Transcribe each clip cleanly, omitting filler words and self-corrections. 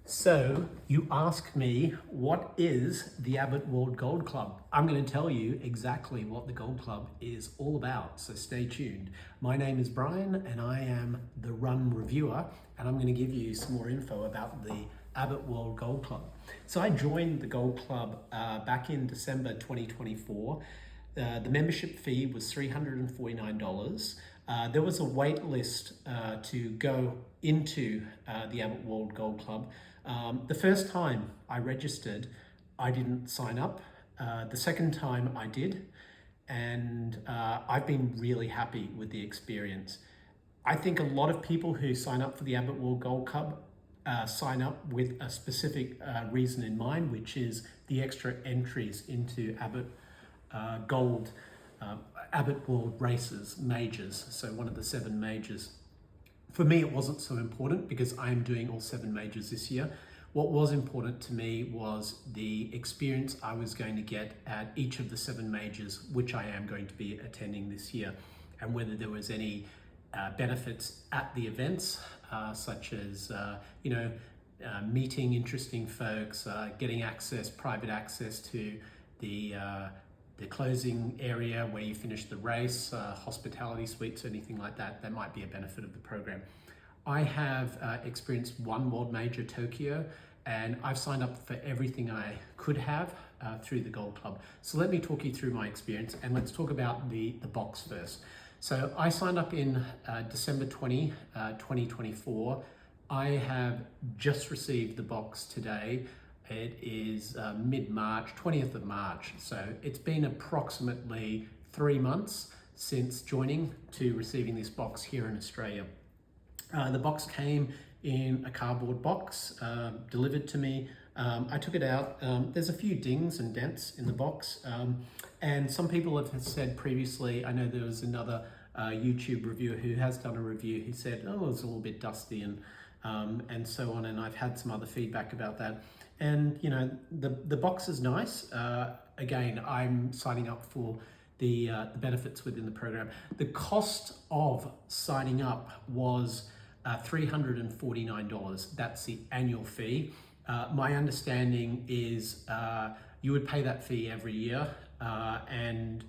So you ask me, what is the Abbott World Gold Club? I'm going to tell you exactly what the Gold Club is all about, so stay tuned. My name is Brian and I am the Run Reviewer, and I'm going to give you some more info about the Abbott World Gold Club. So I joined the Gold Club back in December 2024. The membership fee was $349. There was a wait list to go into the Abbott World Gold Club. The first time I registered, I didn't sign up. The second time I did, and I've been really happy with the experience. I think a lot of people who sign up for the Abbott World Gold Club sign up with a specific reason in mind, which is the extra entries into Abbott Abbott World Races, majors, so one of the 7 majors. For me, it wasn't so important because I'm doing all 7 majors this year. What was important to me was the experience I was going to get at each of the 7 majors, which I am going to be attending this year, and whether there was any benefits at the events, such as meeting interesting folks, getting private access to the closing area where you finish the race, hospitality suites, anything like that. That might be a benefit of the program. I have experienced one World Major Tokyo, and I've signed up for everything I could have through the Gold Club. So let me talk you through my experience, and let's talk about the box first. So I signed up in December 2024. I have just received the box today. It is mid-March, 20th of March. So it's been approximately 3 months since joining to receiving this box here in Australia. The box came in a cardboard box, delivered to me. I took it out. There's a few dings and dents in the box. And some people have said previously, I know there was another YouTube reviewer who has done a review. He said, oh, it's a little bit dusty and so on. And I've had some other feedback about that. And the box is nice. Again, I'm signing up for the benefits within the program. The cost of signing up was $349. That's the annual fee. My understanding is you would pay that fee every year, and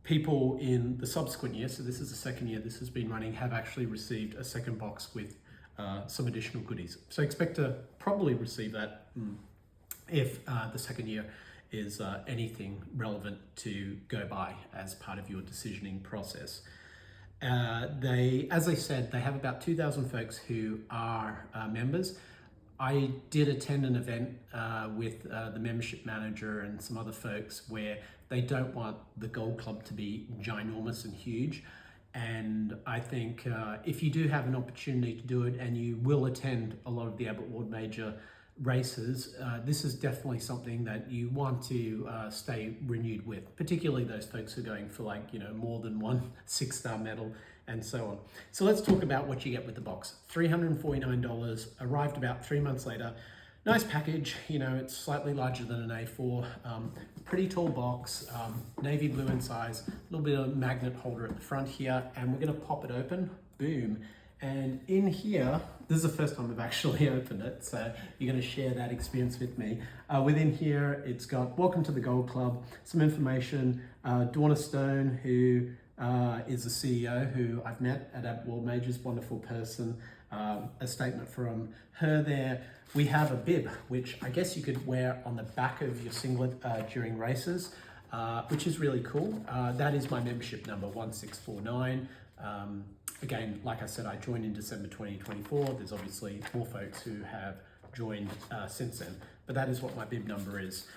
people in the subsequent year, so this is the second year this has been running, have actually received a second box with some additional goodies. So expect to probably receive that if the second year is anything relevant to go by as part of your decisioning process. As I said, they have about 2,000 folks who are members. I did attend an event with the membership manager and some other folks where they don't want the Gold Club to be ginormous and huge. And I think if you do have an opportunity to do it, and you will attend a lot of the Abbott World Major races, this is definitely something that you want to stay renewed with, particularly those folks who are going for more than one 6-star medal and so on. So let's talk about what you get with the box. $349, arrived about 3 months later. Nice package, it's slightly larger than an A4, pretty tall box, navy blue in size, a little bit of magnet holder at the front here, and we're gonna pop it open, boom. And in here, this is the first time I've actually opened it, so you're gonna share that experience with me. Within here, it's got welcome to the Gold Club, some information, Dawna Stone, who is the CEO who I've met at Abbott World Majors, wonderful person, a statement from her there. We have a bib, which I guess you could wear on the back of your singlet during races, which is really cool. That is my membership number, 1649. Again, like I said, I joined in December 2024. There's obviously more folks who have joined since then, but that is what my bib number is.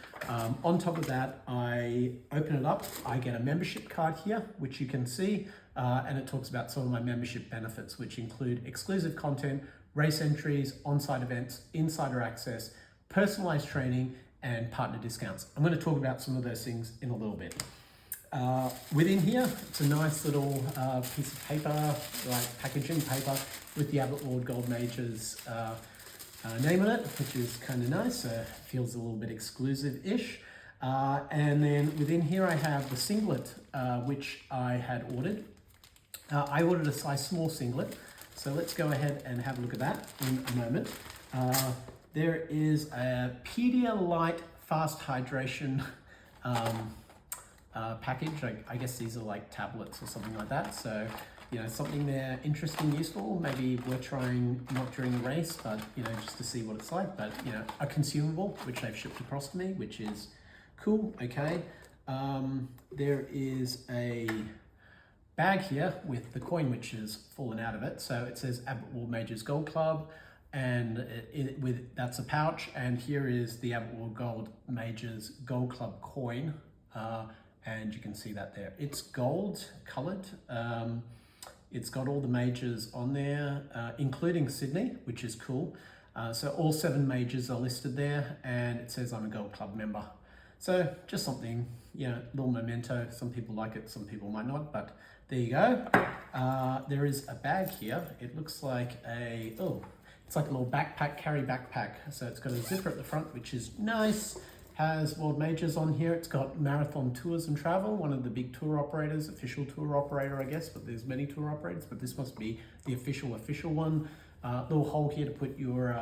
On top of that, I open it up. I get a membership card here, which you can see, and it talks about some of my membership benefits, which include exclusive content, race entries, on-site events, insider access, personalized training, and partner discounts. I'm going to talk about some of those things in a little bit. Within here, it's a nice little piece of paper, like packaging paper, with the Abbott World Gold Majors name on it, which is kind of nice. So it feels a little bit exclusive-ish. And then within here, I have the singlet, which I had ordered. I ordered a size small singlet. So let's go ahead and have a look at that in a moment. There is a Pedialyte fast hydration package. I guess these are like tablets or something like that. So, you know, something there interesting, useful, maybe worth trying, not during a race, but, you know, just to see what it's like. But, you know, a consumable, which they've shipped across to me, which is cool, okay. There is a bag here with the coin which has fallen out of it. So it says Abbott War Majors Gold Club, and that's a pouch, and here is the Abbott War Gold Majors Gold Club coin, and you can see that there. It's gold colored. It's got all the majors on there, including Sydney, which is cool. So all 7 majors are listed there, and it says I'm a Gold Club member. So just something, you know, little memento. Some people like it, some people might not, but there you go. There is a bag here. It looks like it's like a little backpack, carry backpack. So it's got a zipper at the front, which is nice. Has World Majors on here. It's got Marathon Tours and Travel, one of the big tour operators, official tour operator, I guess, but there's many tour operators, but this must be the official one. Little hole here to put your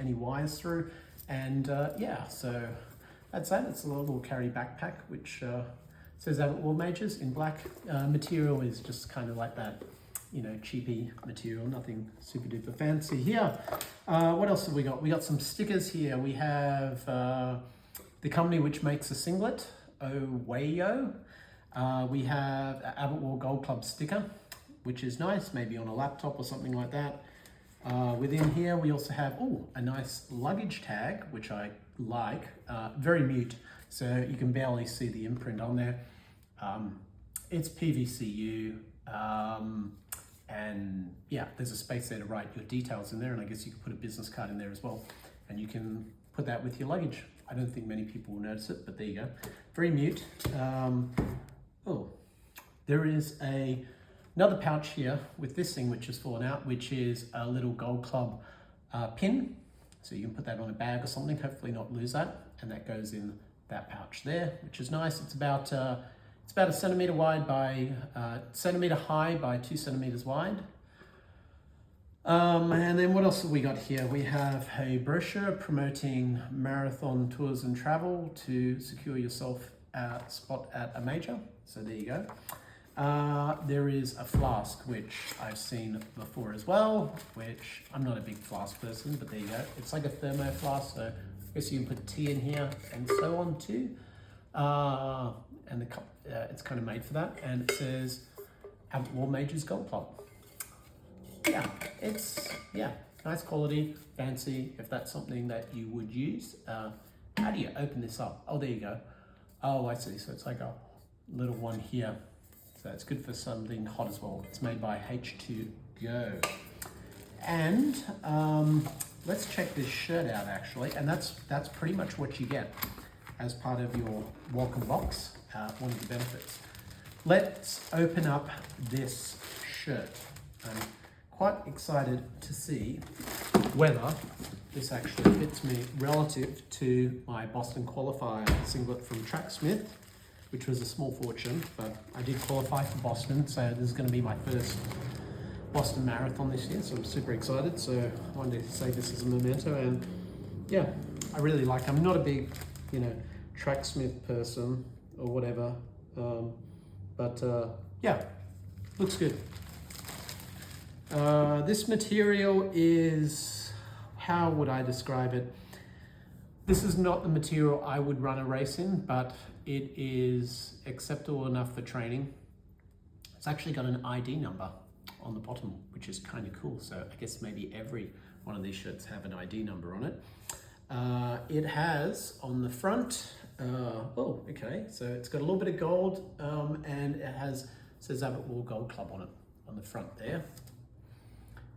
any wires through. And yeah, so that's that. It's a little carry backpack, which says Abbott War Majors in black. Material is just kind of like that, you know, cheapy material, nothing super duper fancy here. What else have we got? We got some stickers here. We have the company which makes a singlet, Owayo. We have an Abbott War Gold Club sticker, which is nice, maybe on a laptop or something like that. Within here, we also have a nice luggage tag, which I like, very mute, so you can barely see the imprint on there. It's PVCU, and yeah, there's a space there to write your details in there, and I guess you can put a business card in there as well, and you can put that with your luggage. I don't think many people will notice it, but there you go. Very mute. There is another pouch here with this thing which has fallen out, which is a little Gold Club pin. So you can put that on a bag or something, hopefully not lose that. And that goes in that pouch there, which is nice. It's about a centimeter wide by, centimeter high by 2 centimeters wide. And then what else have we got here? We have a brochure promoting marathon tours and travel to secure yourself a spot at a major. So there you go. There is a flask, which I've seen before as well, which I'm not a big flask person, but there you go. It's like a thermo flask, so I guess you can put tea in here and so on too. And the cup, it's kind of made for that. And it says Abbott War Majors Gold Club. Yeah, it's, nice quality, fancy, if that's something that you would use. How do you open this up? Oh, there you go. Oh, I see. So it's like a little one here. So it's good for something hot as well. It's made by H2Go. And let's check this shirt out actually. And that's pretty much what you get as part of your welcome box, one of the benefits. Let's open up this shirt. I'm quite excited to see whether this actually fits me relative to my Boston qualifier singlet from Tracksmith, which was a small fortune, but I did qualify for Boston, so this is going to be my first Boston Marathon this year, so I'm super excited. So I wanted to say this as a memento, and yeah, I really like. I'm not a big, Tracksmith person or whatever, but yeah, looks good. This material is, how would I describe it? This is not the material I would run a race in, but it is acceptable enough for training. It's actually got an ID number on the bottom, which is kind of cool. So I guess maybe every one of these shirts have an ID number on it. It has on the front, so it's got a little bit of gold, and it says Abbott War Gold Club on it, on the front there,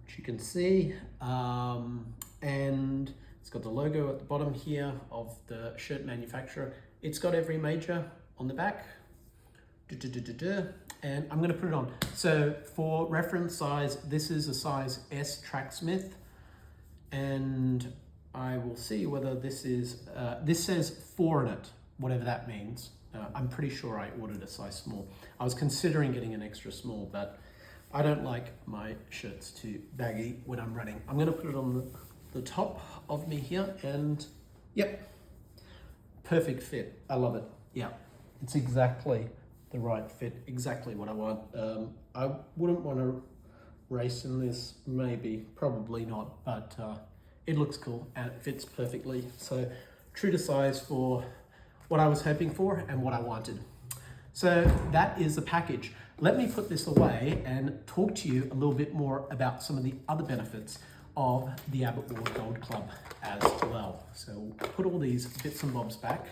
which you can see. And it's got the logo at the bottom here of the shirt manufacturer. It's got every major on the back. And I'm gonna put it on. So for reference size, this is a size S Tracksmith, and I will see whether this is, this says 4 in it, whatever that means. I'm pretty sure I ordered a size small. I was considering getting an extra small, but I don't like my shirts too baggy when I'm running. I'm gonna put it on the top of me here, and yep, perfect fit. I love it. Yeah, it's exactly the right fit, exactly what I want. I wouldn't want to race in this, maybe, probably not, but it looks cool and it fits perfectly. So true to size for what I was hoping for and what I wanted. So that is the package. Let me put this away and talk to you a little bit more about some of the other benefits of the Abbott Ward Gold Club as well. So we'll put all these bits and bobs back,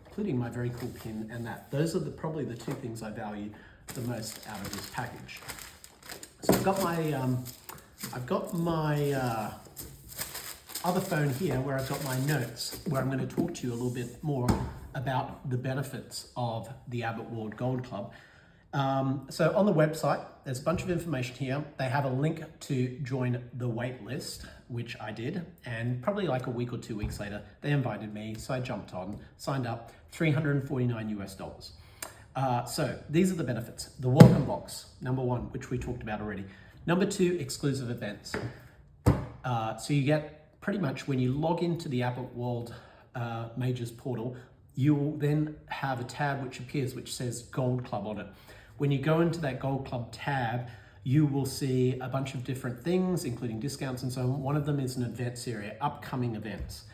including my very cool pin and that. Those are probably the two things I value the most out of this package. So I've got my other phone here where I've got my notes, where I'm going to talk to you a little bit more about the benefits of the Abbott Ward Gold Club. So on the website, there's a bunch of information here. They have a link to join the wait list, which I did, and probably like a week or 2 weeks later, they invited me, so I jumped on, signed up, $349 US. So these are the benefits. The welcome box, number one, which we talked about already. Number two, exclusive events. So you get pretty much when you log into the Abbott World Majors portal, you will then have a tab which appears which says Gold Club on it. When you go into that Gold Club tab, you will see a bunch of different things, including discounts and so on. One of them is an events area, upcoming events.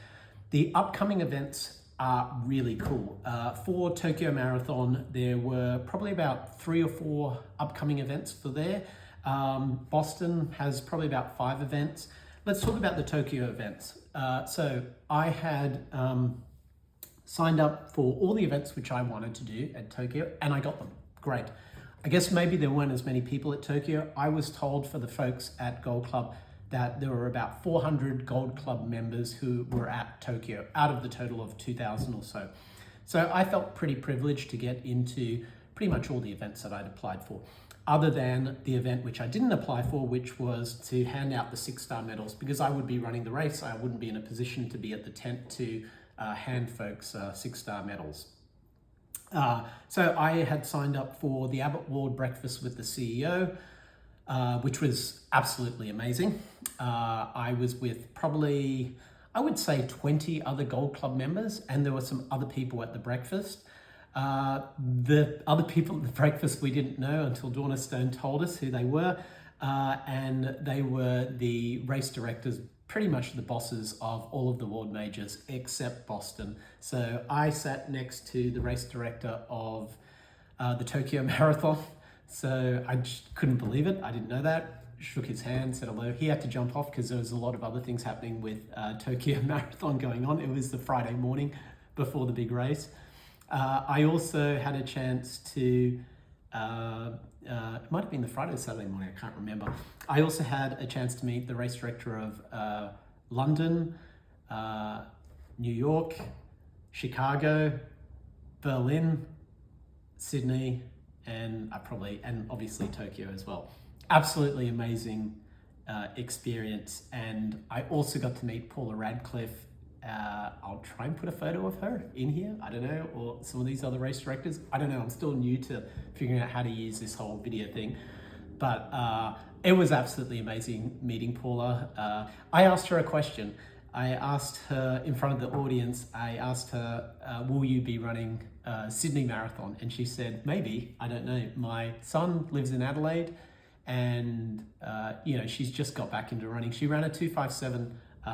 The upcoming events are really cool. For Tokyo Marathon, there were probably about 3 or 4 upcoming events for there. Boston has probably about 5 events. Let's talk about the Tokyo events. So I had signed up for all the events which I wanted to do at Tokyo, and I got them. Great. I guess maybe there weren't as many people at Tokyo. I was told for the folks at Gold Club that there were about 400 Gold Club members who were at Tokyo out of the total of 2,000 or so. So I felt pretty privileged to get into pretty much all the events that I'd applied for, other than the event which I didn't apply for, which was to hand out the 6-star medals, because I would be running the race. I wouldn't be in a position to be at the tent to hand folks 6-star medals. So I had signed up for the Abbott Ward Breakfast with the CEO, which was absolutely amazing. I was with probably, I would say 20 other Gold Club members, and there were some other people at the breakfast. The other people at the breakfast we didn't know until Donna Stone told us who they were, and they were the race directors, pretty much the bosses of all of the World Majors except Boston. So I sat next to the race director of the Tokyo Marathon. So I just couldn't believe it. I didn't know that. Shook his hand, said hello. He had to jump off because there was a lot of other things happening with Tokyo Marathon going on. It was the Friday morning before the big race. I also had a chance to, it might have been the Friday or Saturday morning, I can't remember. I also had a chance to meet the race director of London, New York, Chicago, Berlin, Sydney, and obviously Tokyo as well. Absolutely amazing experience. And I also got to meet Paula Radcliffe. I'll try and put a photo of her in here, I don't know, or some of these other race directors. I don't know, I'm still new to figuring out how to use this whole video thing. But it was absolutely amazing meeting Paula. I asked her a question. I asked her in front of the audience, I asked her, will you be running Sydney Marathon? And she said, maybe, I don't know. My son lives in Adelaide, and she's just got back into running. She ran a 2:57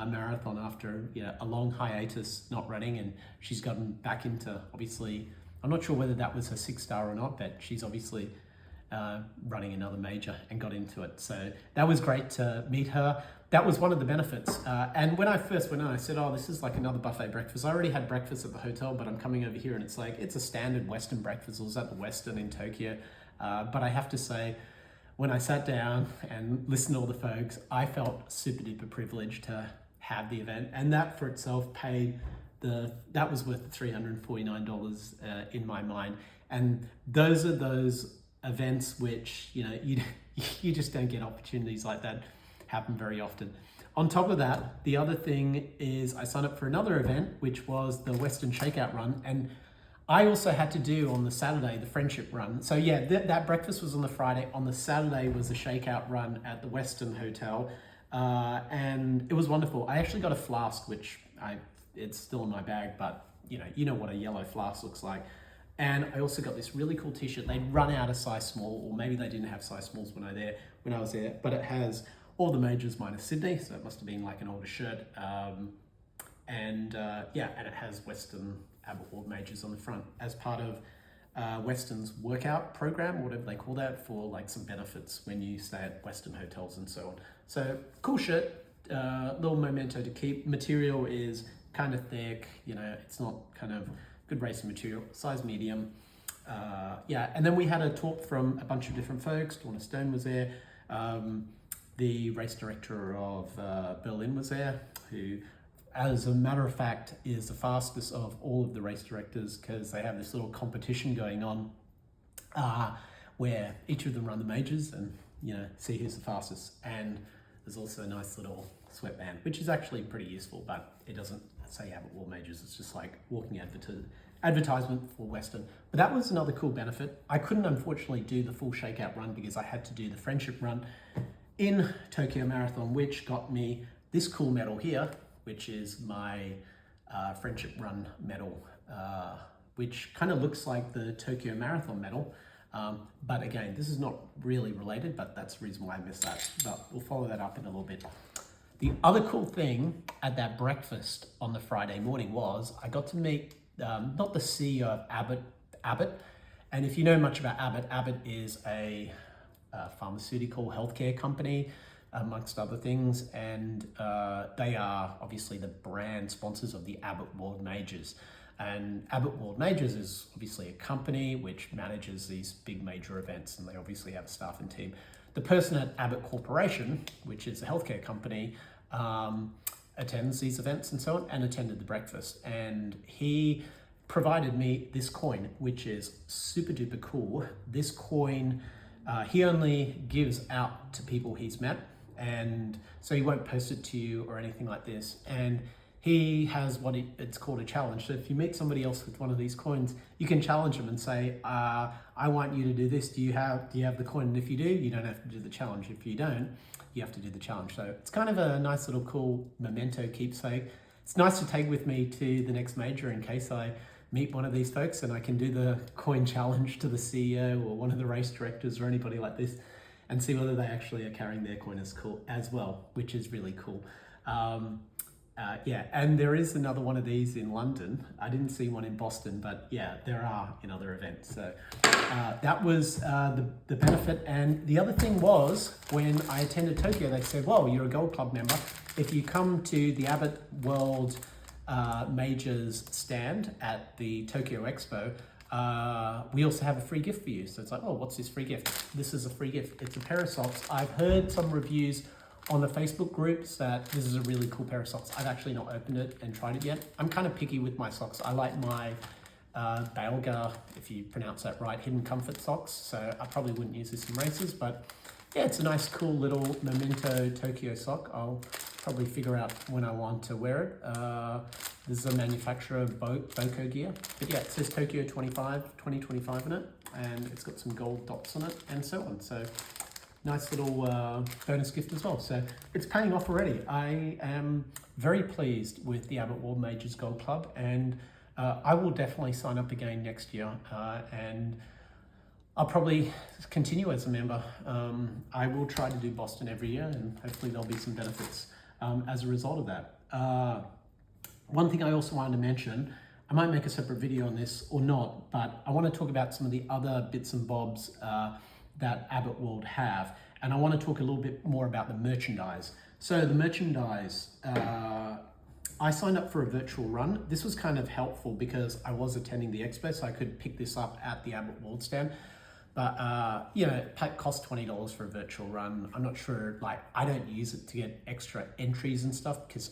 marathon after a long hiatus not running, and she's gotten back into, obviously, I'm not sure whether that was her 6-star or not, but she's obviously running another major and got into it. So that was great to meet her. That was one of the benefits. And when I first went on, I said, oh, this is like another buffet breakfast. I already had breakfast at the hotel, but I'm coming over here and it's like, it's a standard Western breakfast. I was at the Western in Tokyo. But I have to say, when I sat down and listened to all the folks, I felt super duper privileged to have the event. And that for itself that was worth the $349 in my mind. And those are those events which, you just don't get opportunities like that happen very often. On top of that, the other thing is I signed up for another event, which was the Western Shakeout Run. And I also had to do on the Saturday, the Friendship Run. So yeah, that breakfast was on the Friday. On the Saturday was the Shakeout Run at the Western Hotel. and it was wonderful. I actually got a flask, which it's still in my bag, but you know what a yellow flask looks like. And I also got this really cool t-shirt. They'd run out of size small, or maybe they didn't have size smalls when I was there, but it has all the majors minus Sydney, so it must have been like an older shirt. And it has Western Abbott Ward majors on the front as part of Western's workout program, whatever they call that, for like some benefits when you stay at Western hotels and so on. So cool shirt, little memento to keep. Material is kind of thick, it's not kind of good racing material, size medium. And then we had a talk from a bunch of different folks. Donna Stone was there. The race director of Berlin was there, who, as a matter of fact, is the fastest of all of the race directors, because they have this little competition going on where each of them run the majors and see who's the fastest. And there's also a nice little sweatband, which is actually pretty useful, but it doesn't say Abbott Wall Majors. It's just like walking advertisement for Western. But that was another cool benefit. I couldn't unfortunately do the full shakeout run because I had to do the friendship run in Tokyo Marathon, which got me this cool medal here, which is my friendship run medal, which kind of looks like the Tokyo Marathon medal. But again, this is not really related, but that's the reason why I missed that. But we'll follow that up in a little bit. The other cool thing at that breakfast on the Friday morning was I got to meet not the CEO of Abbott. And if you know much about Abbott, Abbott is a pharmaceutical healthcare company, amongst other things. And they are obviously the brand sponsors of the Abbott World Majors. And Abbott World Majors is obviously a company which manages these big major events, and they obviously have a staff and team. The person at Abbott Corporation, which is a healthcare company, attends these events and so on, and attended the breakfast. And he provided me this coin, which is super duper cool. This coin, he only gives out to people he's met, and so he won't post it to you or anything like this. And he has it's called a challenge. So if you meet somebody else with one of these coins, you can challenge them and say, I want you to do this. Do you have the coin? And if you do, you don't have to do the challenge. If you don't, you have to do the challenge. So it's kind of a nice little cool memento keepsake. It's nice to take with me to the next major in case I meet one of these folks and I can do the coin challenge to the CEO or one of the race directors or anybody like this and see whether they actually are carrying their coin as well, which is really cool. And there is another one of these in London. I didn't see one in Boston, but yeah, there are in other events. So that was the benefit. And the other thing was, when I attended Tokyo, they said, well, you're a Gold Club member. If you come to the Abbott World Majors stand at the Tokyo Expo, we also have a free gift for you. So it's like, oh, what's this free gift? This is a free gift. It's a pair of socks. I've heard some reviews on the Facebook groups that this is a really cool pair of socks. I've actually not opened it and tried it yet. I'm kind of picky with my socks. I like my Belga, if you pronounce that right, Hidden Comfort socks. So I probably wouldn't use this in races, but yeah, it's a nice, cool little memento Tokyo sock. I'll probably figure out when I want to wear it. This is a manufacturer of Boko gear. But yeah, it says Tokyo 2025 in it, and it's got some gold dots on it and so on. So nice little bonus gift as well. So it's paying off already. I am very pleased with the Abbott World Majors Gold Club, and I will definitely sign up again next year, and I'll probably continue as a member. I will try to do Boston every year, and hopefully there'll be some benefits as a result of that. One thing I also wanted to mention, I might make a separate video on this or not, but I want to talk about some of the other bits and bobs that Abbott World have. And I want to talk a little bit more about the merchandise. So the merchandise, I signed up for a virtual run. This was kind of helpful because I was attending the expo, so I could pick this up at the Abbott World stand. But it cost $20 for a virtual run. I'm not sure, I don't use it to get extra entries and stuff because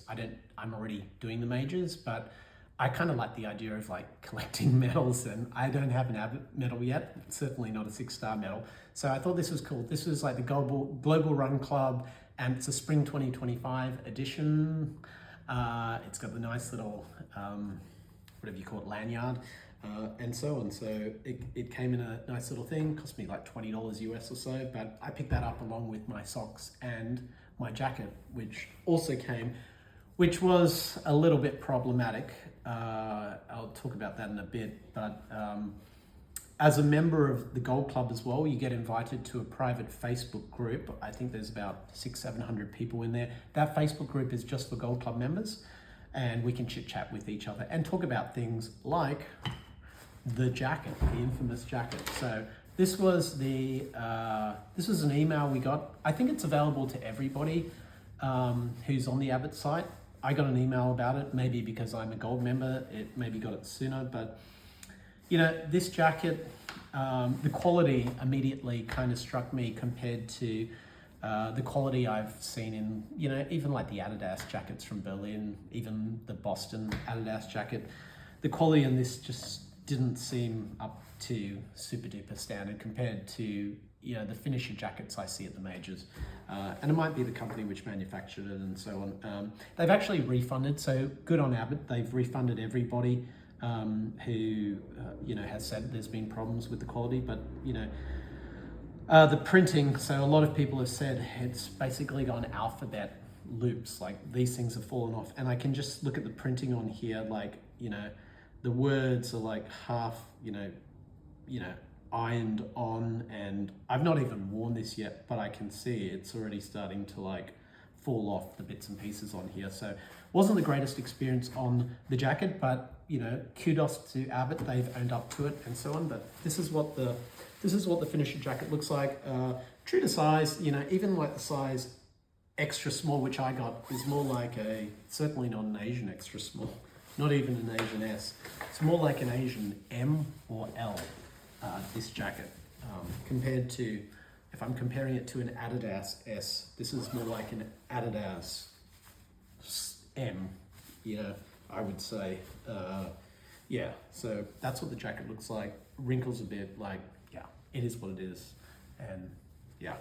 I'm already doing the majors, but I kind of like the idea of collecting medals, and I don't have an Abbott medal yet, certainly not a 6-star medal. So I thought this was cool. This was like the Global Run Club, and it's a Spring 2025 edition. It's got the nice little, whatever you call it, lanyard, and so on. So it came in a nice little thing, cost me like $20 US or so, but I picked that up along with my socks and my jacket, which also came, which was a little bit problematic. I'll talk about that in a bit, but as a member of the Gold Club as well, you get invited to a private Facebook group. I think there's about 600-700 people in there. That Facebook group is just for Gold Club members, and we can chit chat with each other and talk about things like the jacket, the infamous jacket. So this was an email we got. I think it's available to everybody who's on the Abbott site. I got an email about it, maybe because I'm a gold member, it maybe got it sooner, but you know, this jacket, the quality immediately kind of struck me compared to the quality I've seen in, you know, even like the Adidas jackets from Berlin, even the Boston Adidas jacket. The quality in this just didn't seem up to super duper standard compared to, you know, the finisher jackets I see at the majors. And it might be the company which manufactured it and so on. They've actually refunded, so good on Abbott. They've refunded everybody who, you know, has said there's been problems with the quality, but, you know, the printing, so a lot of people have said it's basically gone alphabet loops, like these things have fallen off. And I can just look at the printing on here, like, you know, the words are like half, you know, ironed on, and I've not even worn this yet, but I can see it's already starting to like fall off the bits and pieces on here. So wasn't the greatest experience on the jacket, but you know, kudos to Abbott, they've owned up to it and so on. But this is what the finisher jacket looks like. True to size, you know, even like the size extra small, which I got, is more like certainly not an Asian extra small, not even an Asian S. It's more like an Asian M or L. This jacket, compared to, if I'm comparing it to an Adidas S, this is more like an Adidas M, you know, I would say. Yeah, so that's what the jacket looks like. Wrinkles a bit, like, yeah, it is what it is. And yeah,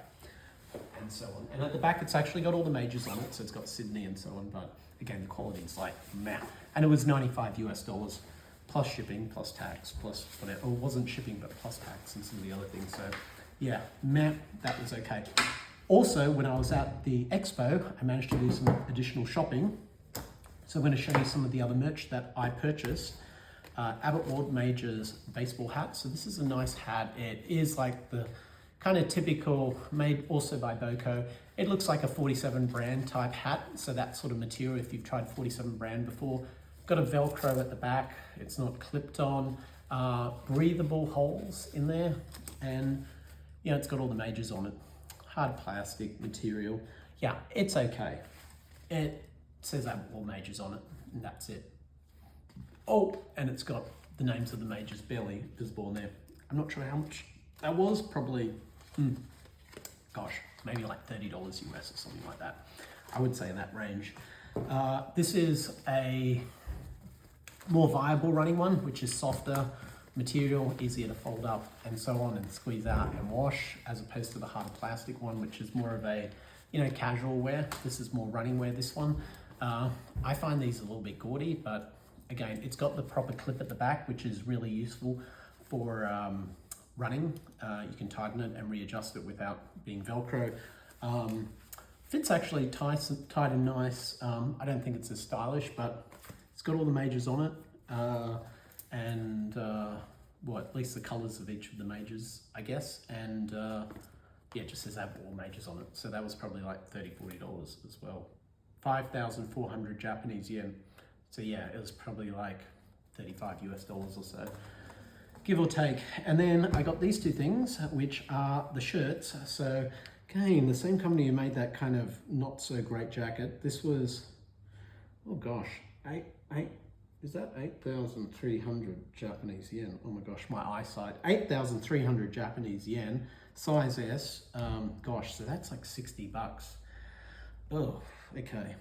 and so on. And at the back, it's actually got all the majors on it, so it's got Sydney and so on, but again, the quality is like, meh. And it was $95 US. Plus shipping, plus tax, plus whatever. Or it wasn't shipping, but plus tax and some of the other things. So yeah, that was okay. Also, when I was at the expo, I managed to do some additional shopping. So I'm going to show you some of the other merch that I purchased. Abbott World Majors baseball hat. So this is a nice hat. It is like the kind of typical, made also by Boco. It looks like a 47 brand type hat. So that sort of material, if you've tried 47 brand before. Got a Velcro at the back, it's not clipped on, breathable holes in there, and you know, it's got all the majors on it. Hard plastic material. Yeah, it's okay. It says Abbott all majors on it, and that's it. Oh, and it's got the names of the majors barely visible in there. I'm not sure how much that was, probably, gosh, maybe like $30 US or something like that. I would say in that range. This is a more viable running one, which is softer material, easier to fold up and so on and squeeze out and wash, as opposed to the harder plastic one, which is more of a, you know, casual wear. This is more running wear, this one. I find these a little bit gaudy, but again, it's got the proper clip at the back, which is really useful for running. You can tighten it and readjust it without being Velcro. Fits actually tight and nice. I don't think it's as stylish, but it's got all the majors on it, and well, at least the colors of each of the majors, I guess. And yeah, it just says Abbott all majors on it. So that was probably like $30-40 as well. 5,400 Japanese yen. So yeah, it was probably like $35 US or so, give or take. And then I got these two things, which are the shirts. So again, the same company who made that kind of not so great jacket. This was, oh gosh, is that 8,300 Japanese yen? Oh my gosh, my eyesight. 8,300 Japanese yen, size S. Gosh, so that's like $60. Oh, okay.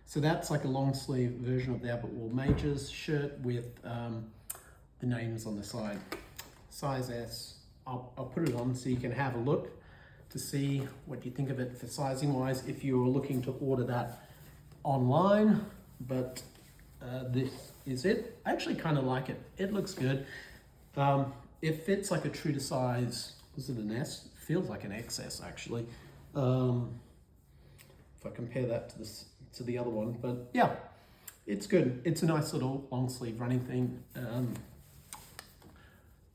So that's like a long sleeve version of the Abbott World Majors shirt with the names on the side. Size S. I'll put it on so you can have a look to see what you think of it for sizing wise if you were looking to order that online. But this is it. I actually kind of like it. It looks good. It fits like a true to size. Was it an S? Feels like an XS actually. If I compare that to the other one, but yeah, it's good. It's a nice little long sleeve running thing.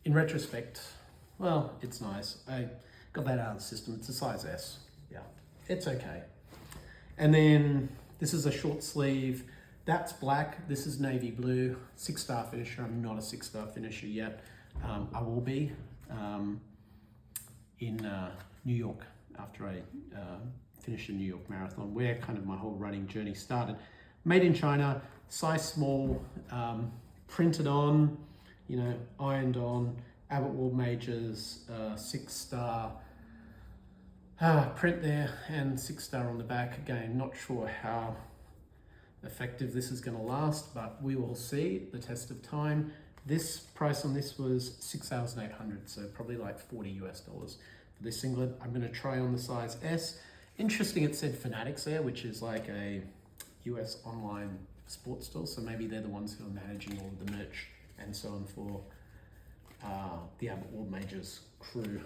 In retrospect, well, it's nice. I got that out of the system. It's a size S. Yeah, it's okay. And then this is a short sleeve. That's black. This is navy blue. 6-star finisher. I'm not a 6-star finisher yet. I will be in New York after I finish the New York Marathon, where kind of my whole running journey started. Made in China, size small, printed on, you know, ironed on. Abbott World Majors, 6-star print there, and 6-star on the back. Again, not sure how effective this is going to last, but we will see the test of time. This price on this was 6,800, so probably like $40 US for this singlet. I'm going to try on the size S. Interesting, it said Fanatics there, which is like a US online sports store, so maybe they're the ones who are managing all of the merch and so on for the Abbott World Majors crew.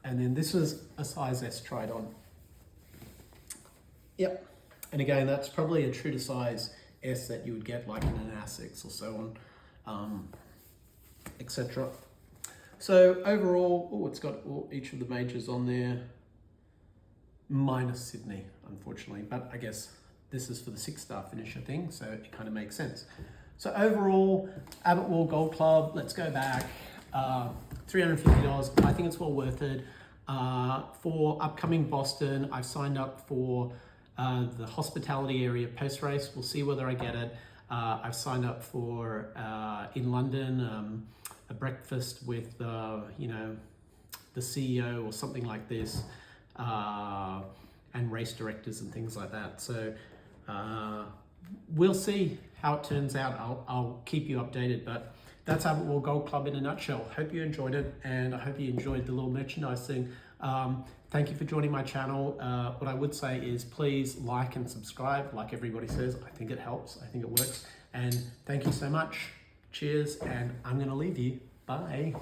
And then this was a size S tried on. Yep. And again, that's probably a true to size S that you would get like in an Asics or so on, etc. So overall, it's got each of the majors on there, minus Sydney, unfortunately. But I guess this is for the 6-star finisher thing, so it kind of makes sense. So overall, Abbott World Gold Club, let's go back, $350. I think it's well worth it. For upcoming Boston, I've signed up for the hospitality area post race. We'll see whether I get it. I've signed up for in London a breakfast with you know, the CEO or something like this, and race directors and things like that. So we'll see how it turns out. I'll keep you updated, but that's Abbott World Gold Club in a nutshell. Hope you enjoyed it, and I hope you enjoyed the little merchandise thing. Thank you for joining my channel. What I would say is please like and subscribe. Like everybody says, I think it helps. I think it works. And thank you so much. Cheers, and I'm going to leave you. Bye.